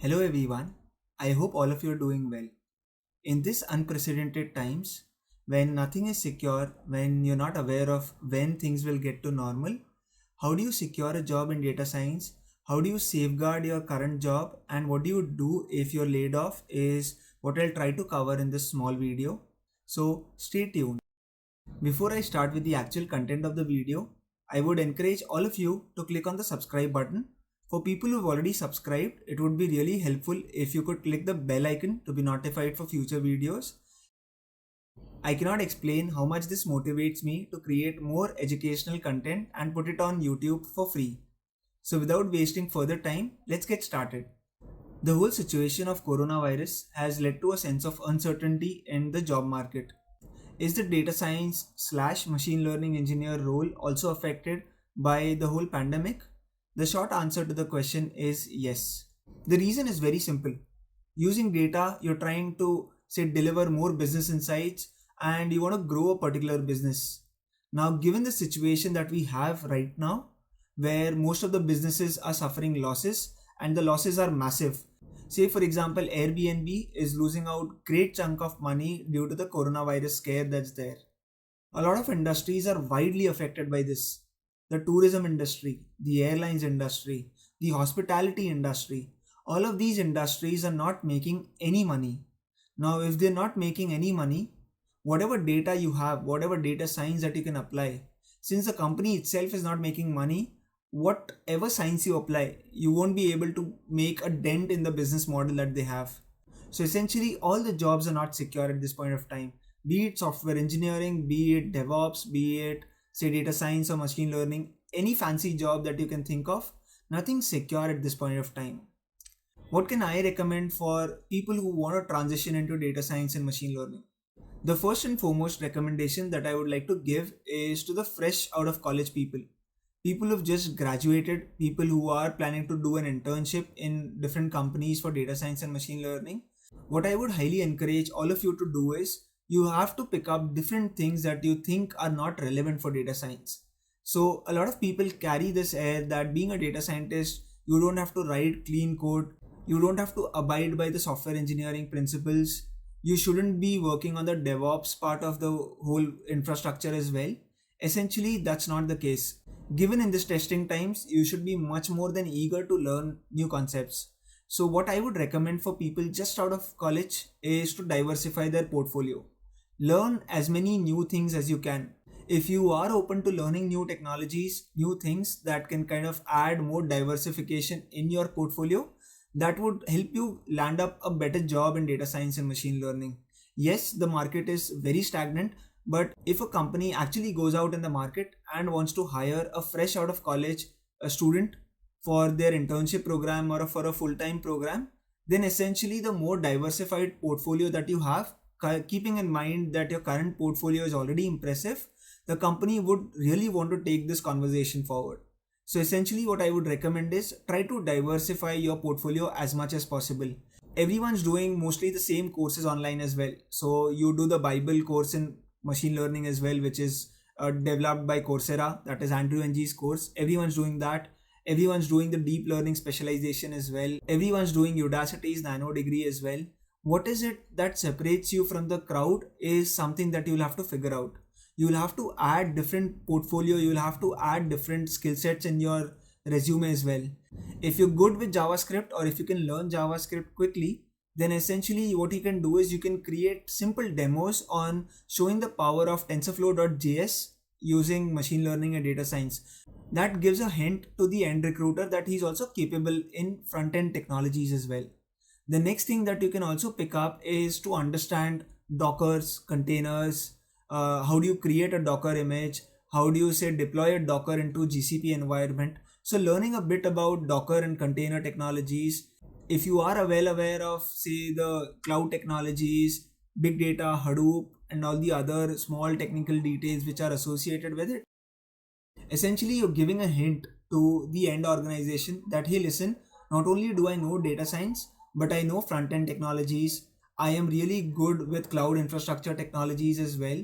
Hello everyone. I hope all of you are doing well. In this unprecedented times, when nothing is secure, when you're not aware of when things will get to normal, how do you secure a job in data science? How do you safeguard your current job? And what do you do if you're laid off is what I'll try to cover in this small video. So stay tuned. Before I start with the actual content of the video, I would encourage all of you to click on the subscribe button. For people who've already subscribed, it would be really helpful if you could click the bell icon to be notified for future videos. I cannot explain how much this motivates me to create more educational content and put it on YouTube for free. So without wasting further time, let's get started. The whole situation of coronavirus has led to a sense of uncertainty in the job market. Is the data science slash machine learning engineer role also affected by the whole pandemic? The short answer to the question is yes. The reason is very simple. Using data, you're trying to say deliver more business insights and you want to grow a particular business. Now, given the situation that we have right now, where most of the businesses are suffering losses and the losses are massive. Say for example, Airbnb is losing out great chunk of money due to the coronavirus scare that's there. A lot of industries are widely affected by this. The tourism industry, the airlines industry, the hospitality industry, all of these industries are not making any money. Now, if they're not making any money, whatever data you have, whatever data science that you can apply, since the company itself is not making money, whatever science you apply, you won't be able to make a dent in the business model that they have. So essentially, all the jobs are not secure at this point of time. Be it software engineering, be it DevOps, be it say data science or machine learning, any fancy job that you can think of, nothing's secure at this point of time. What can I recommend for people who want to transition into data science and machine learning? The first and foremost recommendation that I would like to give is to the fresh out of college people. People who've just graduated, people who are planning to do an internship in different companies for data science and machine learning. What I would highly encourage all of you to do is you have to pick up different things that you think are not relevant for data science. So a lot of people carry this air that being a data scientist, you don't have to write clean code, you don't have to abide by the software engineering principles, you shouldn't be working on the DevOps part of the whole infrastructure as well. Essentially, that's not the case. Given in this testing times, you should be much more than eager to learn new concepts. So what I would recommend for people just out of college is to diversify their portfolio. Learn as many new things as you can. If you are open to learning new technologies, new things that can kind of add more diversification in your portfolio, that would help you land up a better job in data science and machine learning. Yes, the market is very stagnant, but if a company actually goes out in the market and wants to hire a fresh out of college a student for their internship program or for a full-time program, then essentially the more diversified portfolio that you have, keeping in mind that your current portfolio is already impressive, the company would really want to take this conversation forward. So essentially what I would recommend is try to diversify your portfolio as much as possible. Everyone's doing mostly the same courses online as well. So you do the Bible course in machine learning as well, which is developed by Coursera, that is Andrew Ng's course. Everyone's doing that. Everyone's doing the deep learning specialization as well. Everyone's doing Udacity's nano degree as well. What is it that separates you from the crowd is something that you'll have to figure out. You'll have to add different portfolio, you'll have to add different skill sets in your resume as well. If you're good with JavaScript or if you can learn JavaScript quickly, then essentially what you can do is you can create simple demos on showing the power of TensorFlow.js using machine learning and data science. That gives a hint to the end recruiter that he's also capable in front-end technologies as well. The next thing that you can also pick up is to understand Dockers, containers, how do you create a Docker image, how do you say deploy a Docker into GCP environment. So learning a bit about Docker and container technologies. If you are well aware of say the cloud technologies, big data, Hadoop and all the other small technical details which are associated with it, essentially you're giving a hint to the end organization that hey listen, not only do I know data science, but I know front-end technologies. I am really good with cloud infrastructure technologies as well.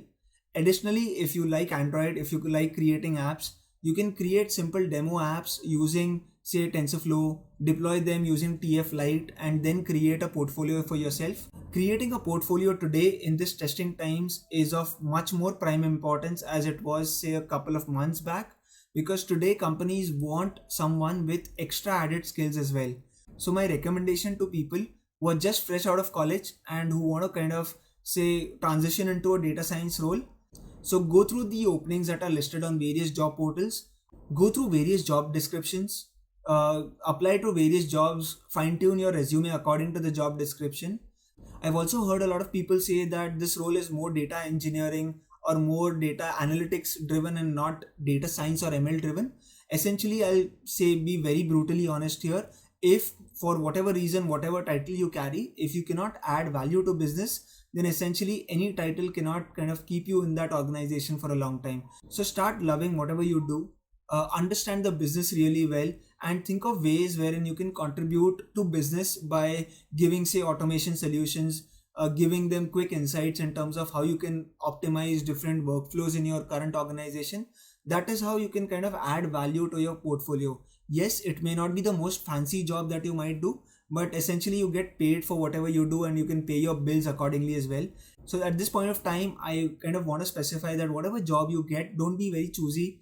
Additionally, if you like Android, if you like creating apps, you can create simple demo apps using say TensorFlow, deploy them using TF Lite, and then create a portfolio for yourself. Creating a portfolio today in this testing times is of much more prime importance as it was, say, a couple of months back, because today companies want someone with extra added skills as well. So my recommendation to people who are just fresh out of college and who want to kind of say transition into a data science role, so go through the openings that are listed on various job portals, go through various job descriptions, apply to various jobs, fine tune your resume according to the job description. I've also heard a lot of people say that this role is more data engineering or more data analytics driven and not data science or ML driven. Essentially, I'll say, be very brutally honest here. If for whatever reason, whatever title you carry, if you cannot add value to business, then essentially any title cannot kind of keep you in that organization for a long time. So start loving whatever you do, understand the business really well, and think of ways wherein you can contribute to business by giving, say, automation solutions, giving them quick insights in terms of how you can optimize different workflows in your current organization. That is how you can kind of add value to your portfolio. Yes, it may not be the most fancy job that you might do, but essentially you get paid for whatever you do and you can pay your bills accordingly as well. So at this point of time, I kind of want to specify that whatever job you get, don't be very choosy,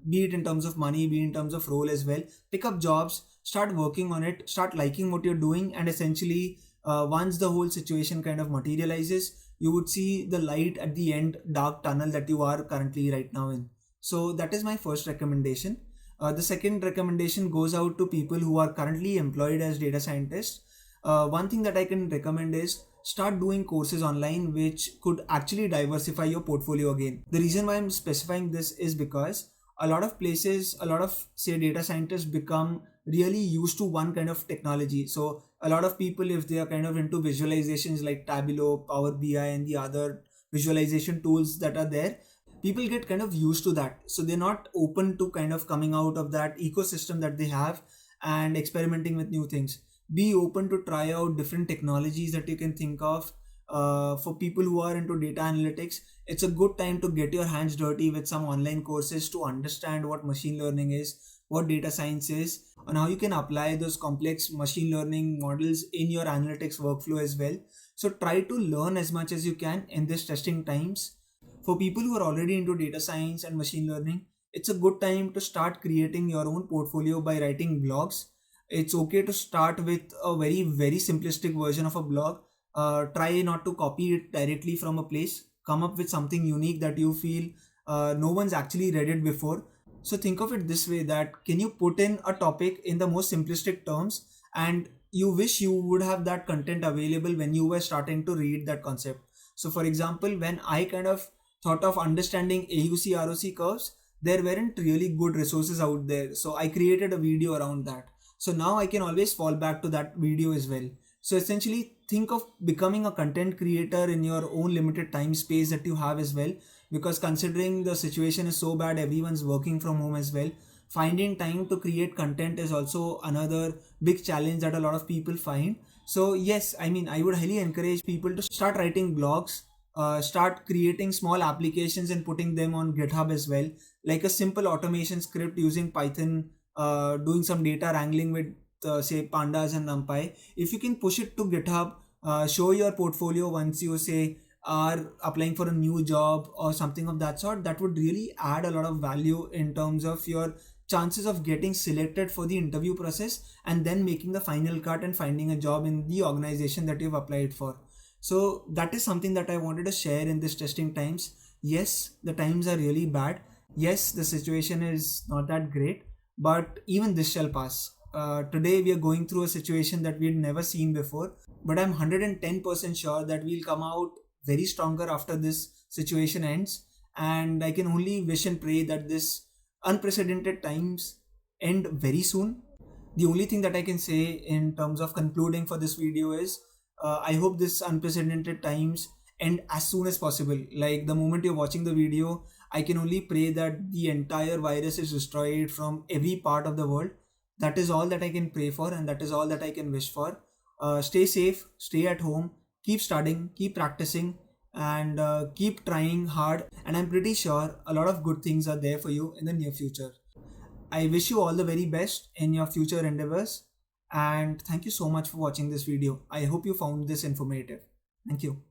be it in terms of money, be it in terms of role as well. Pick up jobs, start working on it, start liking what you're doing, and essentially once the whole situation kind of materializes, you would see the light at the end dark tunnel that you are currently right now in. So that is my first recommendation. The second recommendation goes out to people who are currently employed as data scientists. One thing that I can recommend is start doing courses online which could actually diversify your portfolio again. The reason why I'm specifying this is because a lot of places, a lot of, say, data scientists become really used to one kind of technology. So a lot of people, if they are kind of into visualizations like Tableau, Power BI, and the other visualization tools that are there, people get kind of used to that. So they're not open to kind of coming out of that ecosystem that they have and experimenting with new things. Be open to try out different technologies that you can think of. For people who are into data analytics, it's a good time to get your hands dirty with some online courses to understand what machine learning is, what data science is, and how you can apply those complex machine learning models in your analytics workflow as well. So try to learn as much as you can in this testing times. For people who are already into data science and machine learning, it's a good time to start creating your own portfolio by writing blogs. It's okay to start with a very, very simplistic version of a blog. Try not to copy it directly from a place. Come up with something unique that you feel no one's actually read it before. So think of it this way, that can you put in a topic in the most simplistic terms, and you wish you would have that content available when you were starting to read that concept. So for example, when I kind of thought of understanding AUC ROC curves, there weren't really good resources out there. So I created a video around that. So now I can always fall back to that video as well. So essentially think of becoming a content creator in your own limited time space that you have as well. Because considering the situation is so bad, everyone's working from home as well. Finding time to create content is also another big challenge that a lot of people find. So yes, I mean, I would highly encourage people to start writing blogs, start creating small applications and putting them on GitHub as well, like a simple automation script using Python, doing some data wrangling with say pandas and NumPy. If you can push it to GitHub, show your portfolio once you say are applying for a new job or something of that sort, that would really add a lot of value in terms of your chances of getting selected for the interview process and then making the final cut and finding a job in the organization that you've applied for. So that is something that I wanted to share in this testing times. Yes, the times are really bad. Yes, the situation is not that great, but even this shall pass. Today we are going through a situation that we'd never seen before, but I'm 110% sure that we'll come out very stronger after this situation ends. And I can only wish and pray that this unprecedented times end very soon. The only thing that I can say in terms of concluding for this video is I hope this unprecedented times end as soon as possible. Like the moment you're watching the video, I can only pray that the entire virus is destroyed from every part of the world. That is all that I can pray for, and that is all that I can wish for. Stay safe, stay at home, keep studying, keep practicing, and keep trying hard. And I'm pretty sure a lot of good things are there for you in the near future. I wish you all the very best in your future endeavors, and thank you so much for watching this video. I hope you found this informative. Thank you.